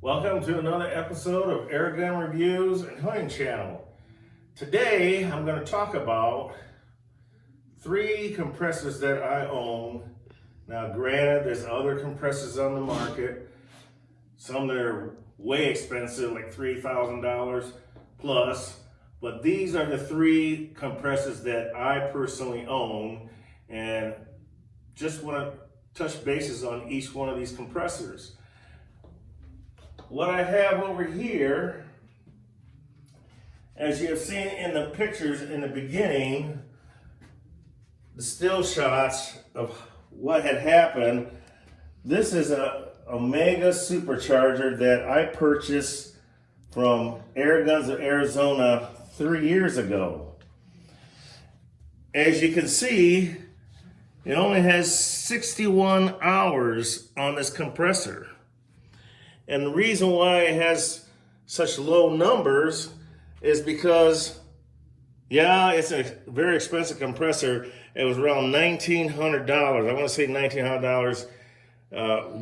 Welcome to another episode of Airgun Reviews and Hunting Channel. Today I'm going to talk about 3 compressors that I own. Now granted, there's other compressors on the market. Some that are way expensive, like $3,000 plus. But these are the 3 compressors that I personally own, and just want to touch bases on each one of these compressors. What I have over here, as you have seen in the pictures in the beginning, the still shots of what had happened. This is a Omega Supercharger that I purchased from Airguns of Arizona 3 years ago. As you can see, it only has 61 hours on this compressor. And the reason why it has such low numbers is because, yeah, it's a very expensive compressor. It was around $1,900. I want to say $1,900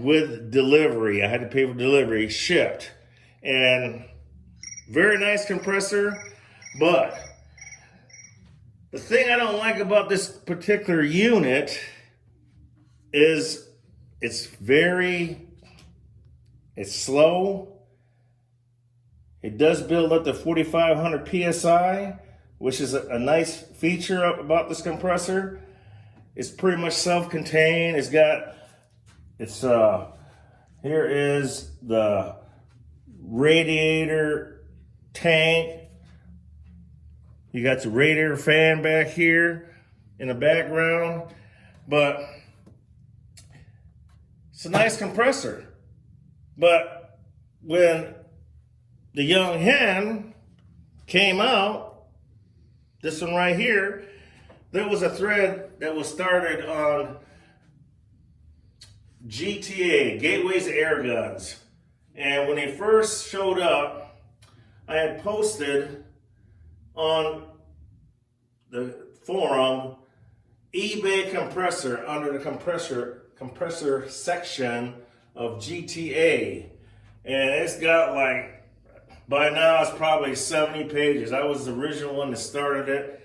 with delivery. I had to pay for delivery, shipped. And very nice compressor, but the thing I don't like about this particular unit is it's slow. It does build up to 4,500 PSI, which is a nice feature about this compressor. It's pretty much self-contained. Here is the radiator tank. You got the radiator fan back here in the background, but it's a nice compressor. But when the Yong Heng came out, this one right here, there was a thread that was started on GTA, Gateways to Airguns. And when they first showed up, I had posted on the forum eBay compressor under the compressor section of GTA, and it's got like, by now it's probably 70 pages. I was the original one that started it.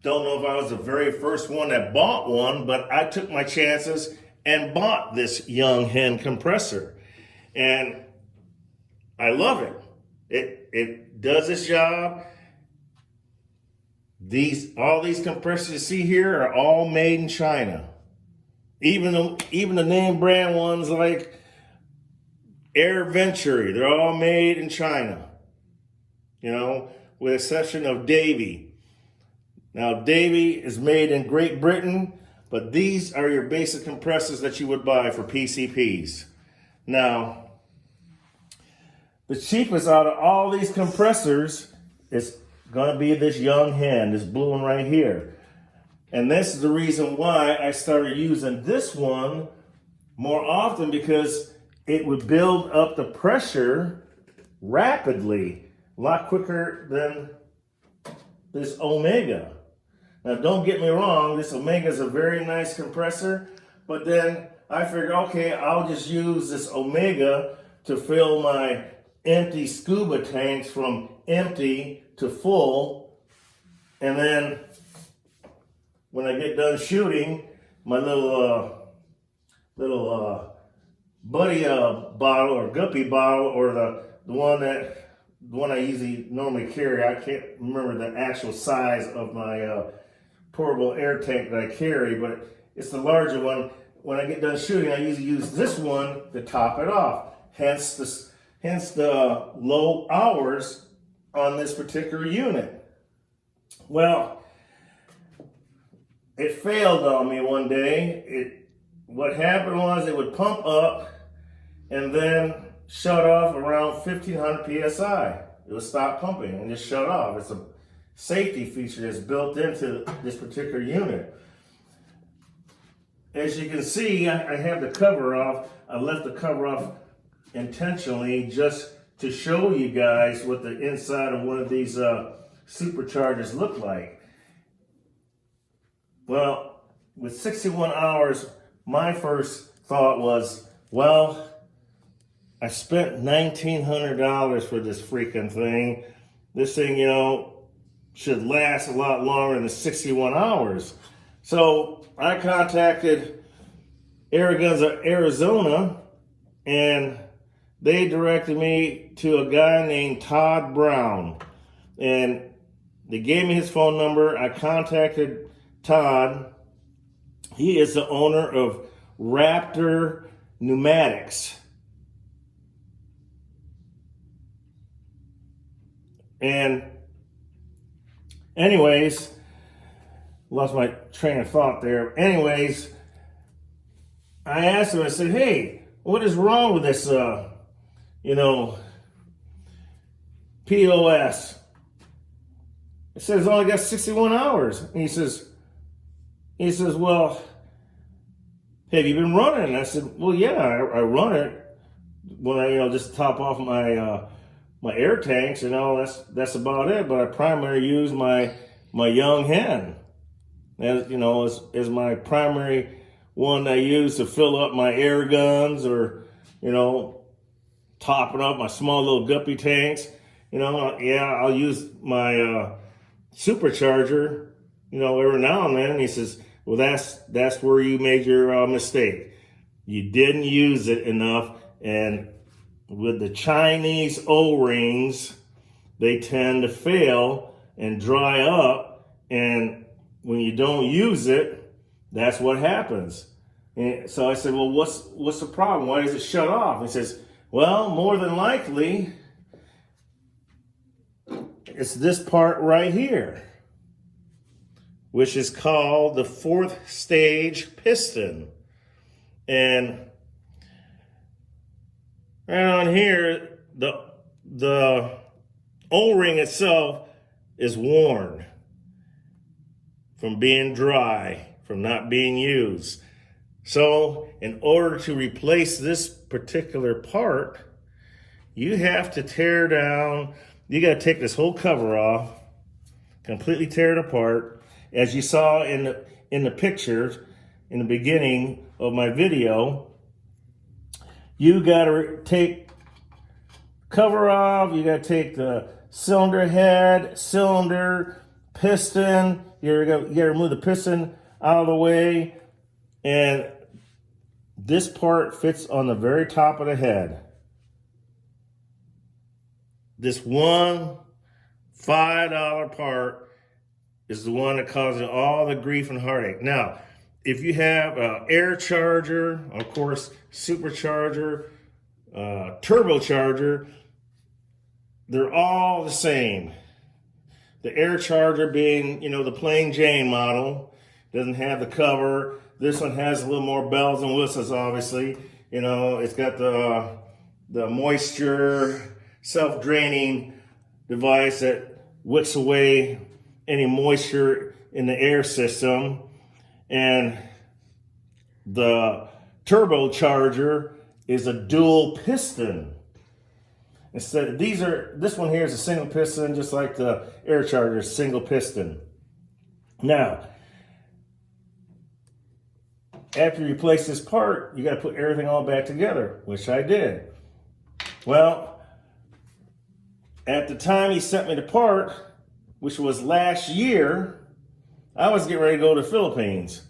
Don't know if I was the very first one that bought one, but I took my chances and bought this Yong Heng compressor, and I love it. It does its job. All these compressors you see here are all made in China. Even the name brand ones like Air Venturi, they're all made in China. You know, with the exception of Davy. Now, Davy is made in Great Britain, but these are your basic compressors that you would buy for PCPs. Now, the cheapest out of all these compressors is going to be this Yong Heng, this blue one right here. And this is the reason why I started using this one more often, because it would build up the pressure rapidly, a lot quicker than this Omega. Now, don't get me wrong, this Omega is a very nice compressor, but then I figured, okay, I'll just use this Omega to fill my empty scuba tanks from empty to full, and then when I get done shooting, my little buddy bottle or guppy bottle, or the one I usually normally carry. I can't remember the actual size of my portable air tank that I carry, but it's the larger one. When I get done shooting, I usually use this one to top it off. Hence the low hours on this particular unit. Well, it failed on me one day. What happened was it would pump up and then shut off around 1,500 PSI. It would stop pumping and just shut off. It's a safety feature that's built into this particular unit. As you can see, I have the cover off. I left the cover off intentionally just to show you guys what the inside of one of these superchargers look like. Well, with 61 hours, my first thought was, well, I spent $1,900 for this freaking thing. This thing, you know, should last a lot longer than the 61 hours. So I contacted Airguns of Arizona, and they directed me to a guy named Todd Brown. And they gave me his phone number. I contacted Todd. He is the owner of Raptor Pneumatics. And anyways, lost my train of thought there. Anyways, I asked him, I said, hey, what is wrong with this, POS? It says it's only got 61 hours. And he says, well, have you been running? And I said, well, yeah, I run it when I, just top off my air tanks, that's about it. But I primarily use my Yong Heng as my primary one I use to fill up my air guns or, topping up my small little guppy tanks. I'll use my Supercharger, every now and then. And he says, well, that's where you made your mistake. You didn't use it enough. And with the Chinese O-rings, they tend to fail and dry up. And when you don't use it, that's what happens. And so I said, well, what's the problem? Why does it shut off? He says, well, more than likely, it's this part right here, which is called the fourth stage piston. And right on here, the O-ring itself is worn from being dry, from not being used. So in order to replace this particular part, you have to tear down, you got to take this whole cover off, completely tear it apart. As you saw in the pictures in the beginning of my video, you got to take cover off, you got to take the cylinder head, cylinder, piston, you got to remove the piston out of the way, and this part fits on the very top of the head. This one $5 part is the one that causes all the grief and heartache. Now, if you have an air charger, of course, supercharger, turbocharger, they're all the same. The air charger being, the plain Jane model, doesn't have the cover. This one has a little more bells and whistles, obviously. It's got the moisture self-draining device that wicks away any moisture in the air system. And the turbocharger is a dual piston. Instead, this one here is a single piston, just like the air charger is single piston. Now, after you replace this part, you got to put everything all back together, which I did. Well, at the time he sent me the part, which was last year, I was getting ready to go to the Philippines.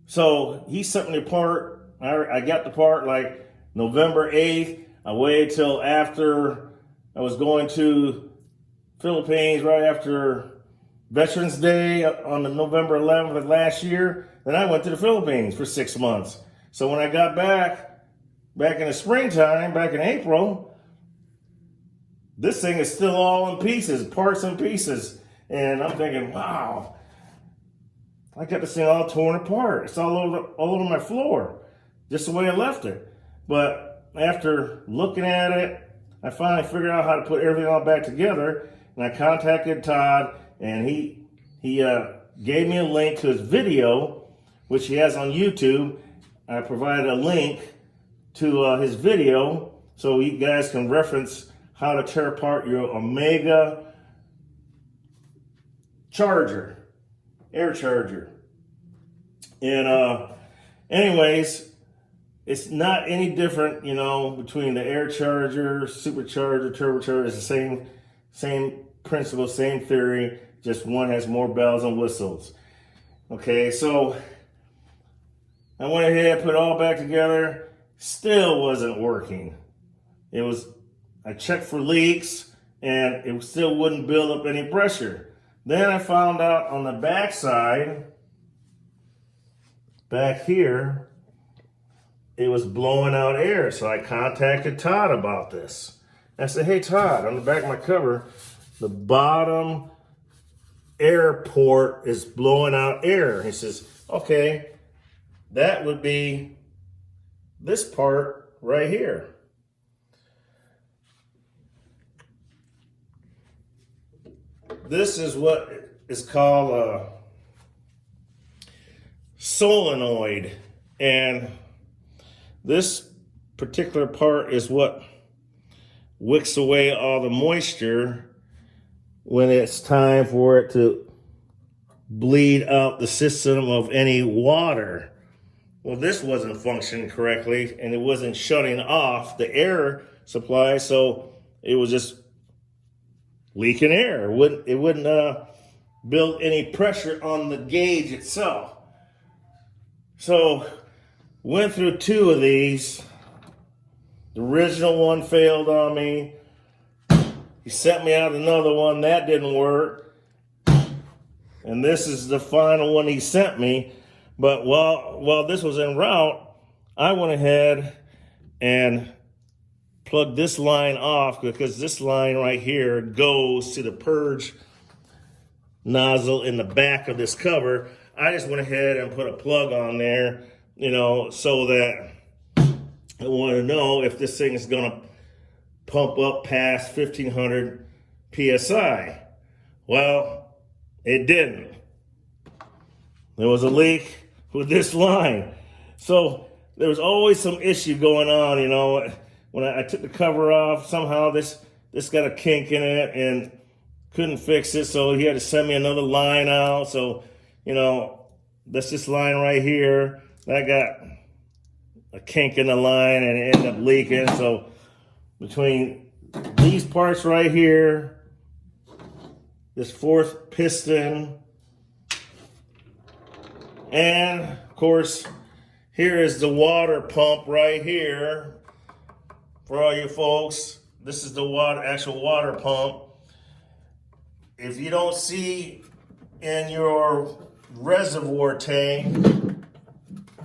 So he sent me the part. I got the part like November 8th. I waited till after I was going to Philippines, right after Veterans Day on the November 11th of last year. Then I went to the Philippines for 6 months. So when I got back in the springtime, back in April, this thing is still all in pieces, parts and pieces. And I'm thinking, wow, I got this thing all torn apart. It's all over my floor, just the way I left it. But after looking at it, I finally figured out how to put everything all back together. And I contacted Todd, and he gave me a link to his video, which he has on YouTube. I provided a link to his video so you guys can reference how to tear apart your Omega charger, air charger. And anyways, it's not any different, you know, between the air charger, supercharger, turbocharger. It's the same principle, same theory, just one has more bells and whistles. Okay, so I went ahead, put it all back together, still wasn't working. I checked for leaks and it still wouldn't build up any pressure. Then I found out on the back side, back here, it was blowing out air. So I contacted Todd about this. I said, hey Todd, on the back of my cover, the bottom air port is blowing out air. He says, okay, that would be this part right here. This is what is called a solenoid, and this particular part is what wicks away all the moisture when it's time for it to bleed out the system of any water. Well, this wasn't functioning correctly and it wasn't shutting off the air supply, so it was just leaking air. It wouldn't build any pressure on the gauge itself. So went through two of these. The original one failed on me. He sent me out another one, that didn't work. And this is the final one he sent me. But while this was en route, I went ahead and plugged this line off, because this line right here goes to the purge nozzle in the back of this cover. I just went ahead and put a plug on there, you know, so that I want to know if this thing is going to pump up past 1500 PSI. Well, it didn't. There was a leak with this line. So there was always some issue going on, you know. When I took the cover off, somehow this got a kink in it and couldn't fix it, so he had to send me another line out. So, you know, that's this line right here. That got a kink in the line and it ended up leaking. So between these parts right here, this fourth piston, and of course, here is the water pump right here. For all you folks, this is the actual water pump. If you don't see in your reservoir tank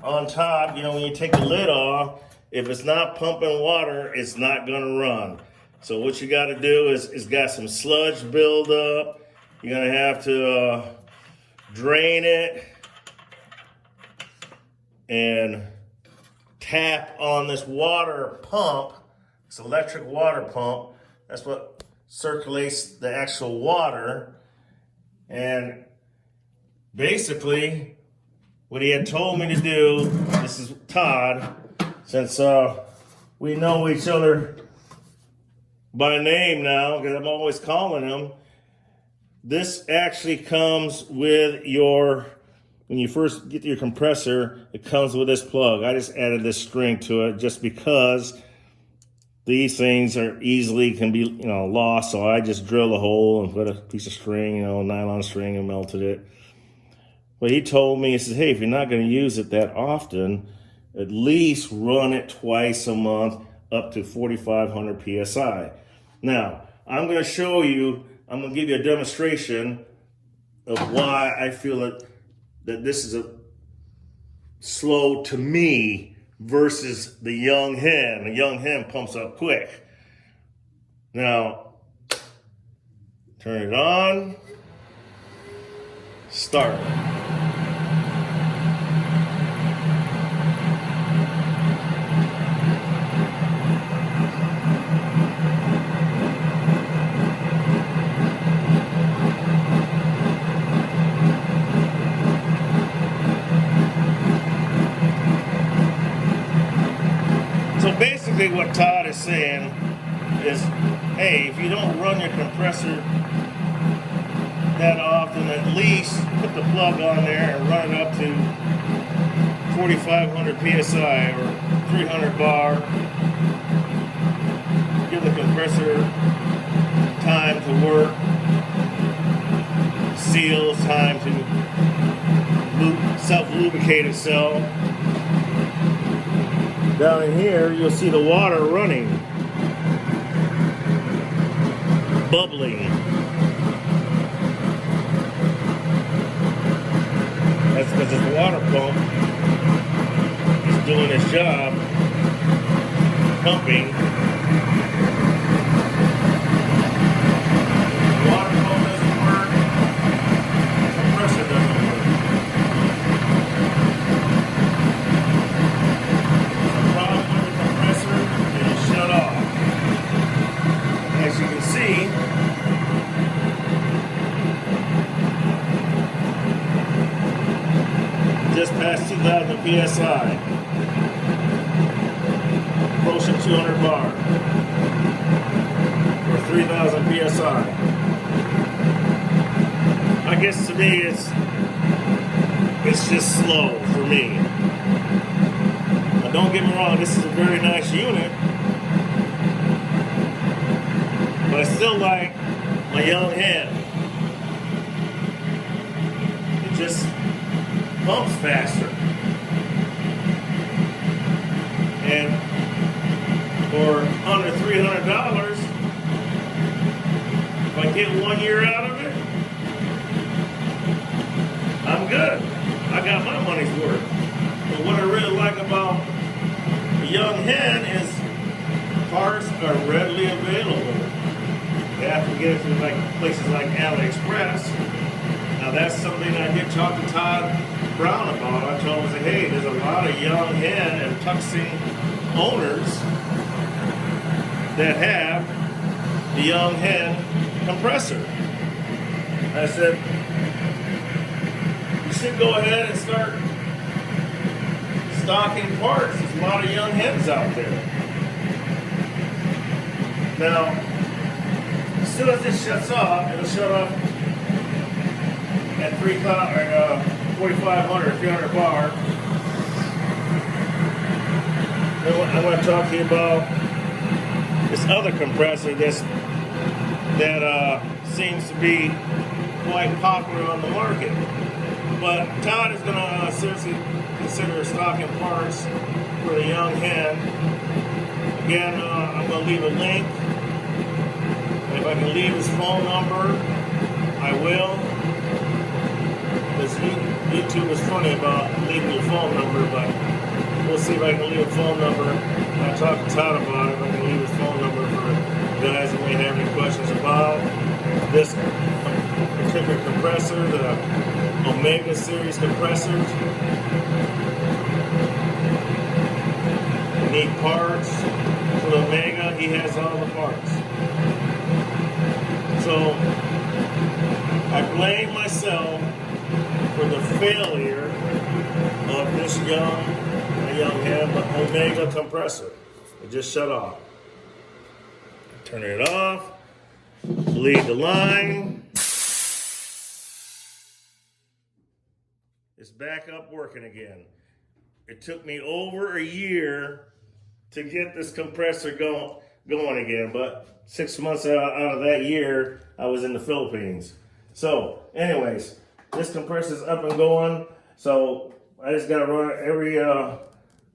on top, you know, when you take the lid off, if it's not pumping water, it's not gonna run. So what you gotta do is, it's got some sludge buildup. You're gonna have to drain it and tap on this water pump. It's an electric water pump. That's what circulates the actual water. And basically, what he had told me to do, this is Todd, since we know each other by name now, because I'm always calling him, this actually comes with when you first get your compressor, it comes with this plug. I just added this string to it just because these things can be, you know, lost. So I just drilled a hole and put a piece of string, you know, nylon string, and melted it. But he told me, he says, hey, if you're not going to use it that often, at least run it twice a month up to 4,500 PSI. Now, I'm going to give you a demonstration of why I feel that this is a slow to me versus the Yong Heng. The Yong Heng pumps up quick. Now, turn it on, start. So basically what Todd is saying is, hey, if you don't run your compressor that often, at least put the plug on there and run it up to 4,500 PSI or 300 bar. Give the compressor time to work. Seals time to self-lubricate itself. Down in here, you'll see the water running, bubbling. That's because this water pump is doing its job, pumping. The water pump doesn't work, the compressor doesn't work. The problem with the compressor is it shut off. As you can see, just past 2,000 PSI, approaching 200 bar, or 3,000 PSI. I guess to me it's just slow for me. Now don't get me wrong, this is a very nice unit, but I still like my Yong Heng. It just pumps faster. And for under $300, if I get 1 year out of it, I'm good. I got my money's worth. But what I really like about the Yong Heng is parts are readily available. You have to get it from places like AliExpress. Now that's something I did talk to Todd Brown about. I told him, hey, there's a lot of Yong Heng and Tuxing owners that have the Yong Heng compressor. I said, you should go ahead and start stocking parts. There's a lot of Yong Hengs out there. Now, as soon as this shuts off, it'll shut off at 4,500, 300 bar. I want to talk to you about this other compressor that seems to be quite popular on the market. But Todd is going to seriously consider stocking parts for the Yong Heng. Again, I'm going to leave a link. And if I can leave his phone number, I will. Because YouTube is funny about leaving your phone number, but we'll see if I can leave a phone number. I talked to Todd about it. If I can leave his phone number for guys that may have any questions about this particular compressor, the Omega series compressors. You need parts for the Omega, he has all the parts. So I blame myself for the failure of this Yong Heng Omega compressor. It just shut off. Turn it off. Leave the line. It's back up working again. It took me over a year to get this compressor going again, but 6 months out of that year, I was in the Philippines. So, anyways, this compressor's up and going. So I just gotta run it every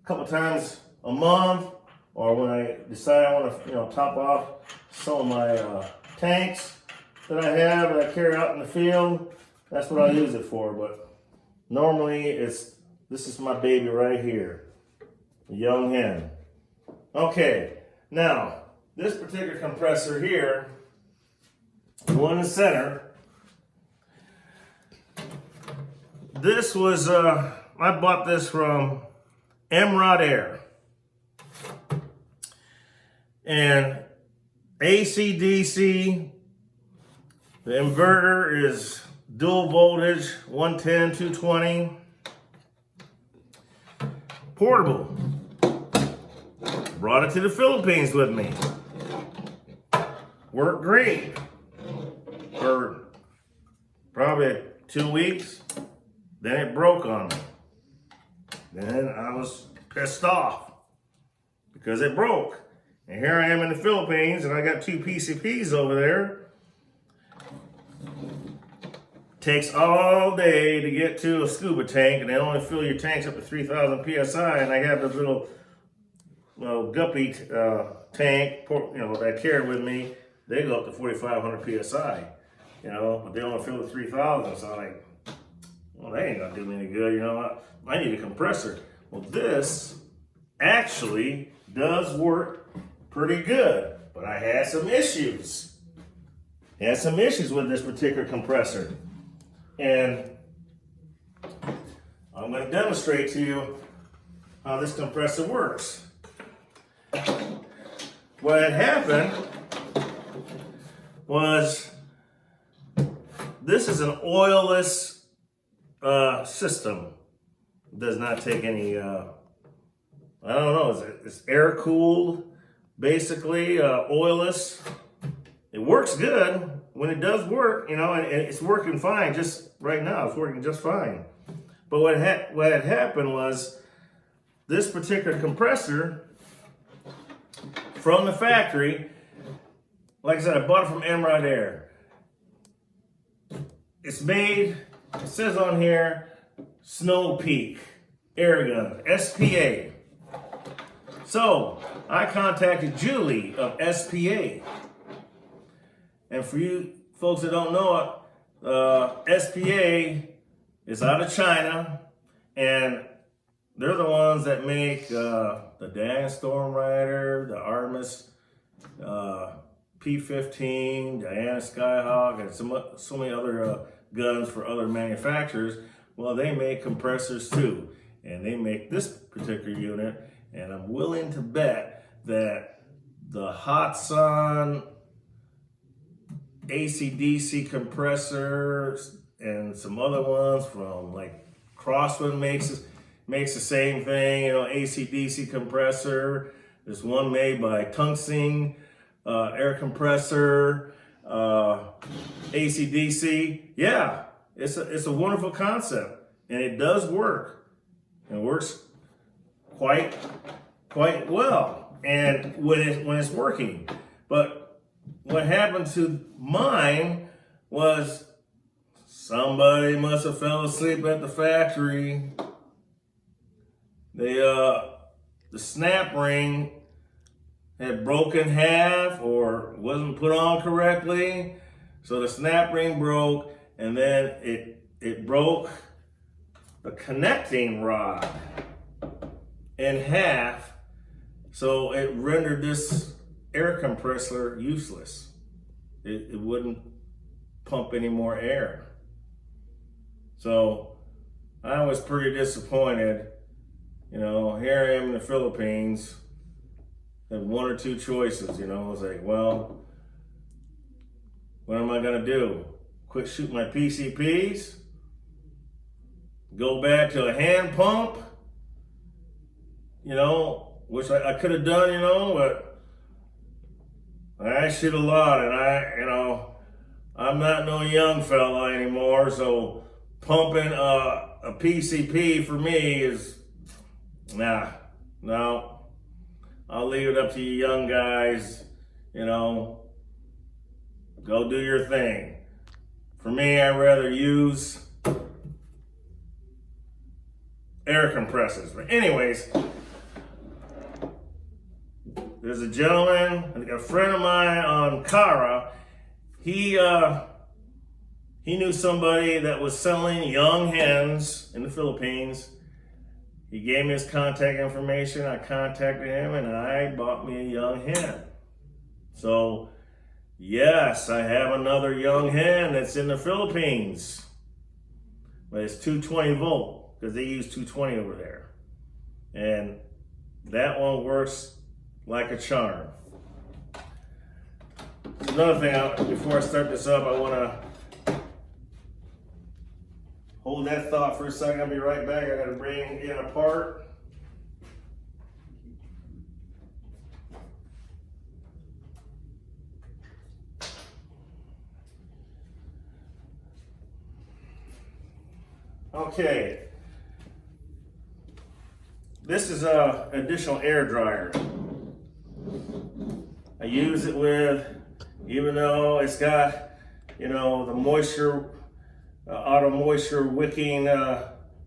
couple times a month, or when I decide I want to, top off some of my tanks that I have that I carry out in the field. That's what I use it for. But normally this is my baby right here, the Yong Heng. Okay, now this particular compressor here, the one in the center. This was I bought this from Emerald Air. And AC DC, the inverter is dual voltage, 110, 220. Portable. Brought it to the Philippines with me. Worked great for probably 2 weeks. Then it broke on me. Then I was pissed off because it broke. And here I am in the Philippines, and I got 2 PCPs over there. Takes all day to get to a scuba tank, and they only fill your tanks up to 3,000 psi. And I have this little guppy tank, that I carry with me. They go up to 4,500 psi, but they only fill to 3,000. So I'm like, well, that ain't gonna do me any good, I need a compressor. Well, this actually does work pretty good, but I had some issues. With this particular compressor. And I'm going to demonstrate to you how this compressor works. What had happened was this is an oilless system. It does not take any, I don't know, it's air cooled, basically, oilless. It works good when it does work, and it's working fine just right now. It's working just fine. But what had happened was this particular compressor from the factory, like I said, I bought it from Emerald Air. It's made, it says on here, Snow Peak air gun, SPA. So I contacted Julie of SPA. And for you folks that don't know it, SPA is out of China, and they're the ones that make the Dan Storm Rider, the Artemis P-15, Diana Skyhawk, and so many other guns for other manufacturers. Well, they make compressors too, and they make this particular unit, and I'm willing to bet that the Hotsun AC/DC compressors and some other ones from like Crosswind makes the same thing, AC/DC compressor. There's one made by Tungsing air compressor, AC/DC. Yeah, it's a wonderful concept, and it does work. It works quite well, and when it's working. But what happened to mine was somebody must have fell asleep at the factory. The snap ring had broken half or wasn't put on correctly. So the snap ring broke, and then it broke the connecting rod in half. So it rendered this air compressor useless. It wouldn't pump any more air. So I was pretty disappointed. Here I am in the Philippines, had 1 or 2 choices. I was like, well, what am I gonna do? Quit shooting my PCPs? Go back to a hand pump? Which I could have done, but I shit a lot, and I'm not no young fella anymore, so pumping a PCP for me is, no. I'll leave it up to you young guys, go do your thing. For me, I'd rather use air compressors. But anyways, there's a gentleman, a friend of mine on Kara. He knew somebody that was selling Yong Hens in the Philippines. He gave me his contact information. I contacted him, and I bought me a Yong Hen. So, yes, I have another Yong Hen that's in the Philippines. But it's 220 volt, because they use 220 over there. And that one works like a charm. Another thing, before I start this up, I want to hold that thought for a second. I'll be right back. I got to bring it apart. Okay. this is a additional air dryer. I use it with, even though it's got, you know, the moisture, auto moisture wicking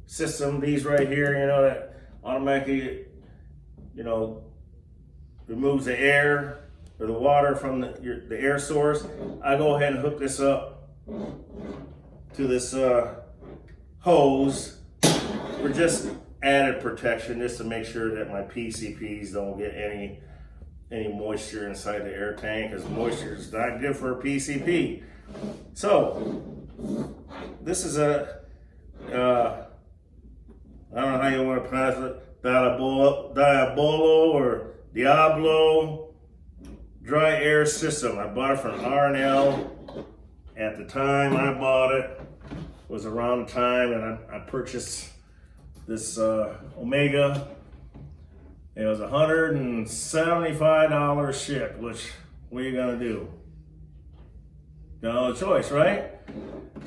system, these right here, you know, that automatically, you know, removes the air or the water from the air source. I go ahead and hook this up to this hose for just added protection, just to make sure that my PCPs don't get any moisture inside the air tank, because moisture is not good for a PCP. So this is a I don't know how you want to pronounce it, Diabolo or Diablo dry air system. I bought it from R&L. At the time I bought it was around the time that I purchased this Omega. It was $175 shipped, which what are you gonna do? Got no choice, right?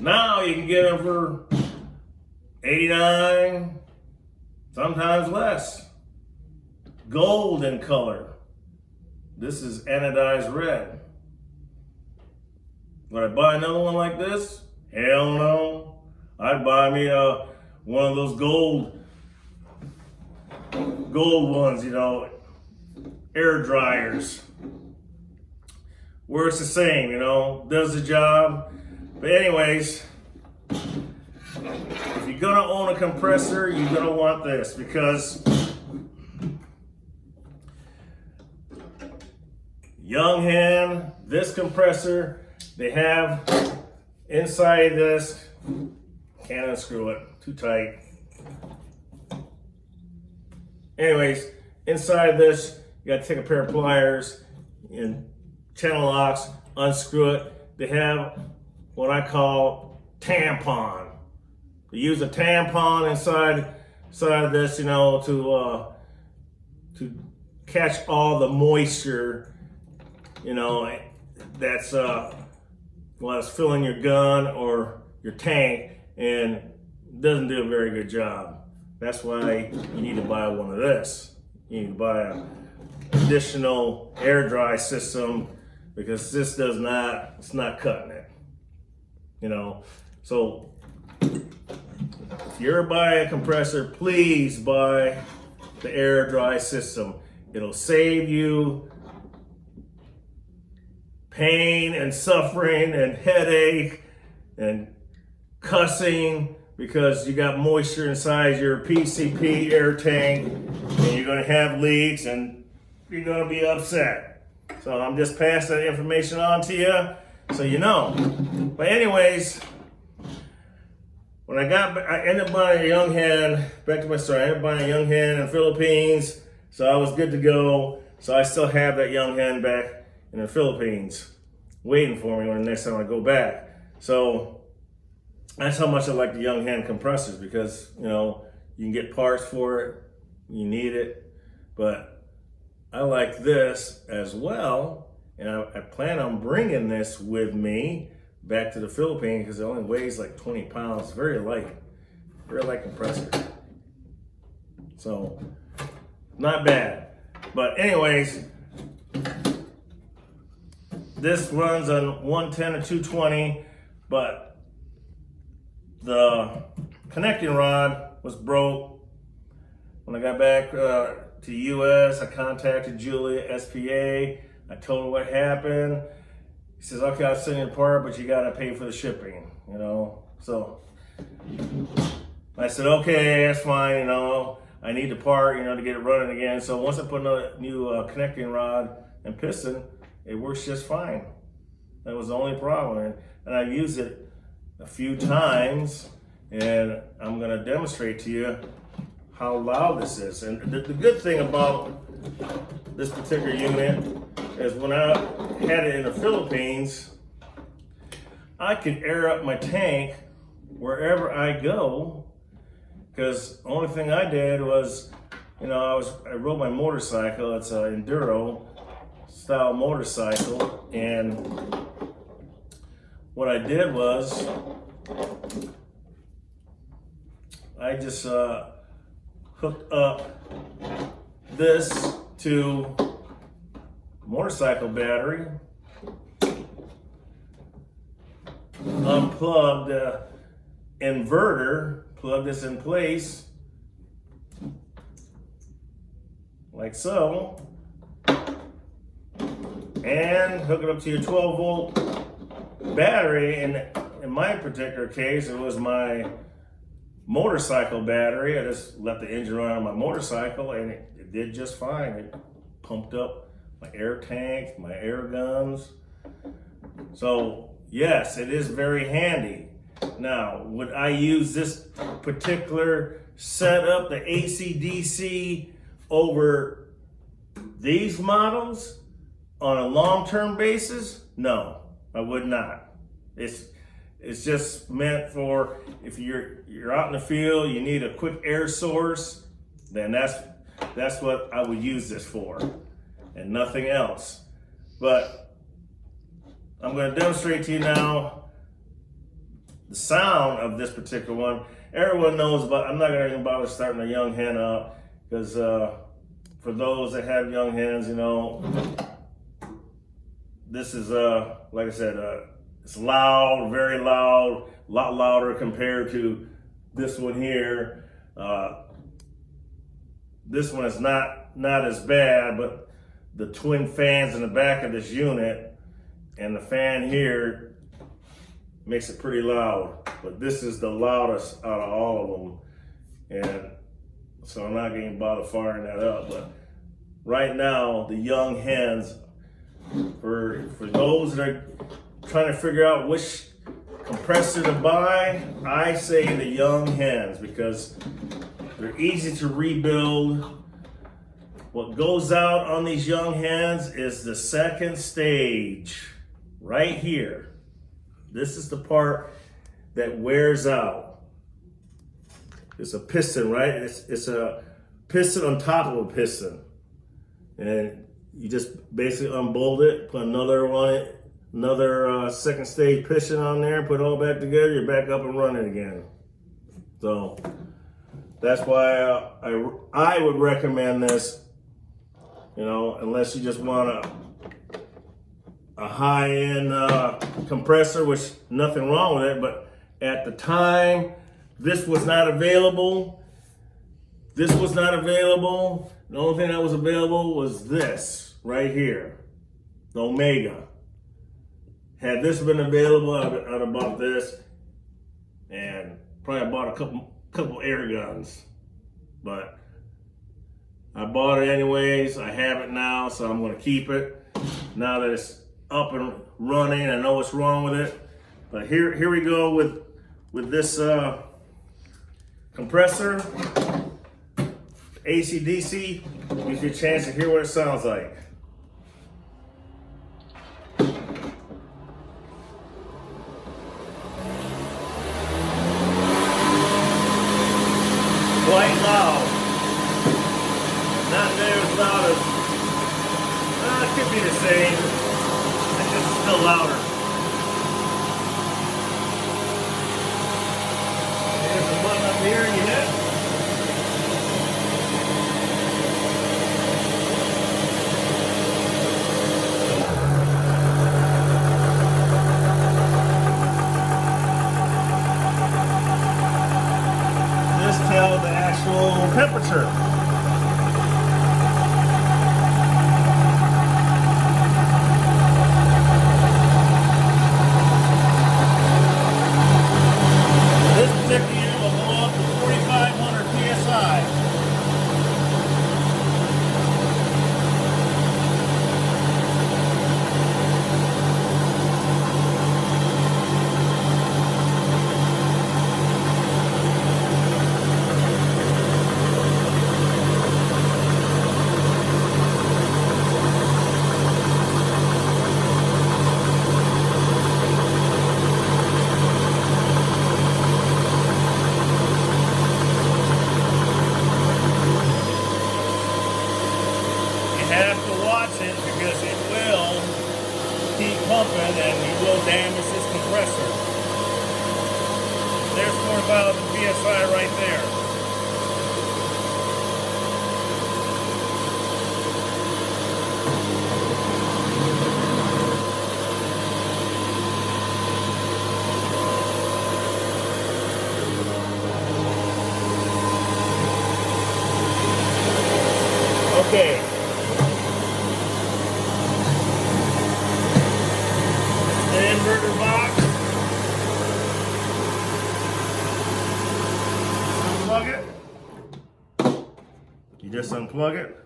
Now you can get them for $89, sometimes less. Gold in color. This is anodized red. Would I buy another one like this? Hell no. I'd buy me one of those gold ones, you know, air dryers, where it's the same, you know, does the job. But anyways, if you're gonna own a compressor, you're gonna want this, because Yong Heng, this compressor, they have inside this, can't unscrew it, too tight. Anyways, inside this, you gotta take a pair of pliers and channel locks, unscrew it. They have what I call tampon. They use a tampon inside this, you know, to catch all the moisture, you know, that's filling your gun or your tank, and doesn't do a very good job. That's why you need to buy one of this. You need to buy an additional air dry system, because this it's not cutting it. You know, so if you're buying a compressor, please buy the air dry system. It'll save you pain and suffering and headache and cussing, because you got moisture inside your PCP air tank, and you're gonna have leaks and you're gonna be upset. So I'm just passing that information on to you so you know. But anyways, when I ended up buying a Yong Heng, back to my story, I ended up buying a Yong Heng in the Philippines, so I was good to go. So I still have that Yong Heng back in the Philippines, waiting for me when the next time I go back. So that's how much I like the Yong Heng compressors, because, you know, you can get parts for it, you need it, but I like this as well, and I plan on bringing this with me back to the Philippines, because it only weighs like 20 pounds, very light compressor. So, not bad. But anyways, this runs on 110 or 220, but the connecting rod was broke. When I got back to the US, I contacted Julia, SPA. I told her what happened. He says, okay, I'll send you a part, but you gotta pay for the shipping, you know? So I said, okay, that's fine, you know? I need the part, you know, to get it running again. So once I put another new connecting rod and piston, it works just fine. That was the only problem. And I used it a few times, and I'm gonna demonstrate to you how loud this is. And the good thing about this particular unit is when I had it in the Philippines, I could air up my tank wherever I go, because the only thing I did was, you know, I rode my motorcycle. It's an enduro style motorcycle, and what I did was I just hooked up this to motorcycle battery, unplugged the inverter, plug this in place like so, and hook it up to your 12-volt battery. And in my particular case, it was my motorcycle battery. I just left the engine run on my motorcycle, and it did just fine. It pumped up my air tank, my air guns. So yes, it is very handy. Now, would I use this particular setup, the AC/DC, over these models on a long-term basis? No, I would not. It's just meant for if you're out in the field, you need a quick air source, then that's what I would use this for, and nothing else. But I'm going to demonstrate to you now the sound of this particular one. Everyone knows, but I'm not going to even bother starting a Yong Heng up, because for those that have Yong Hengs, you know, this is like I said, it's loud, very loud, a lot louder compared to this one here. This one is not as bad, but the twin fans in the back of this unit and the fan here makes it pretty loud. But this is the loudest out of all of them. And so I'm not going to bother firing that up. But right now, the Yong Hengs, for those that are trying to figure out which compressor to buy, I say the Yong Hengs, because they're easy to rebuild. What goes out on these Yong Hengs is the second stage, right here. This is the part that wears out. It's a piston, right? It's a piston on top of a piston. And you just basically unbolt it, put another one, another second stage piston on there, put it all back together, you're back up and running again. So that's why I would recommend this, you know, unless you just want a high-end compressor, which nothing wrong with it, but at the time, this was not available. This was not available. The only thing that was available was this right here, the Omega. Had this been available, I'd have bought this and probably bought a couple air guns. But I bought it anyways. I have it now, so I'm going to keep it. Now that it's up and running, I know what's wrong with it. But here we go with this compressor. AC/DC gives you a chance to hear what it sounds like. Quite loud. Not near as loud as, it could be the same. It's just still louder. There's a button up here you hit. Tell the actual temperature. This particular unit will go up to 4,500 psi. Because it will keep pumping and you will damage this compressor. There's 4,000 psi right there. just unplug it,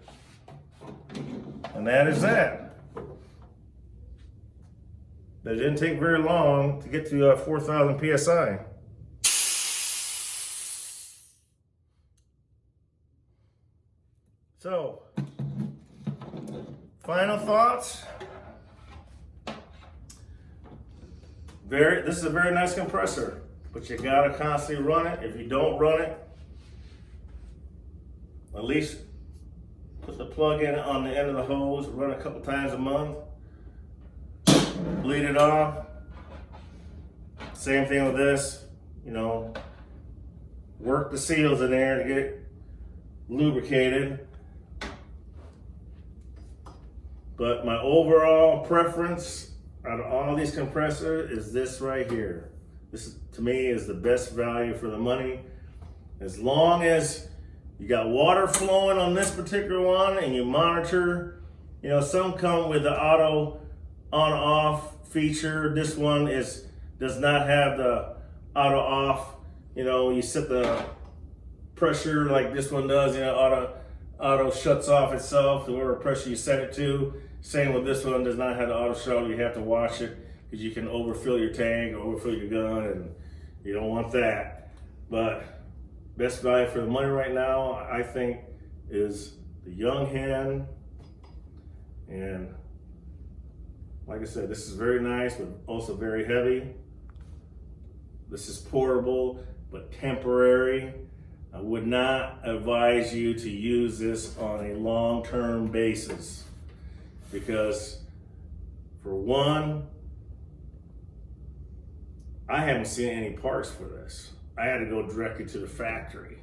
and that is that. But it didn't take very long to get to 4,000 PSI. So, final thoughts. This is a very nice compressor, but you gotta constantly run it. If you don't run it, at least put the plug in on the end of the hose, run a couple times a month, bleed it off. Same thing with this, you know, work the seals in there to get it lubricated. But my overall preference out of all these compressors is this right here. This, to me, is the best value for the money. As long as you got water flowing on this particular one and you monitor, you know, some come with the auto on-off feature. This one does not have the auto-off. You know, you set the pressure like this one does, you know, auto shuts off itself to whatever pressure you set it to. Same with this one, does not have the auto shut. You have to wash it because you can overfill your tank or overfill your gun, and you don't want that. But best value for the money right now, I think, is the Yong Heng. And like I said, this is very nice, but also very heavy. This is portable, but temporary. I would not advise you to use this on a long-term basis because, for one, I haven't seen any parts for this. I had to go directly to the factory.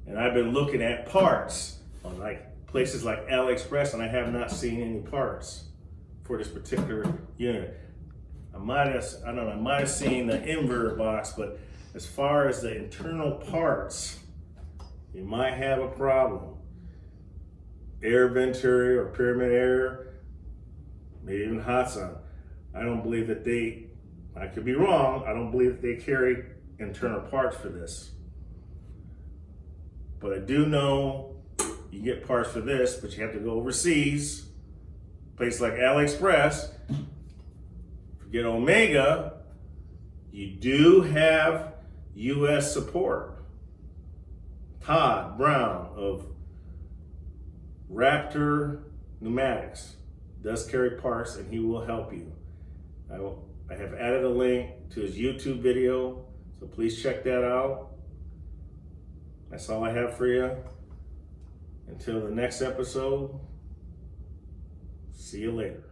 And I've been looking at parts on like places like AliExpress, and I have not seen any parts for this particular unit. I might have seen the inverter box, but as far as the internal parts, you might have a problem. Air venturi or pyramid air, maybe even hot zone. I don't believe that I could be wrong, I don't believe that they carry internal parts for this. But I do know you get parts for this, but you have to go overseas, places like AliExpress. Forget Omega, you do have US support. Todd Brown of Raptor Pneumatics does carry parts, and he will help you. I have added a link to his YouTube video, so please check that out. That's all I have for you. Until the next episode, see you later.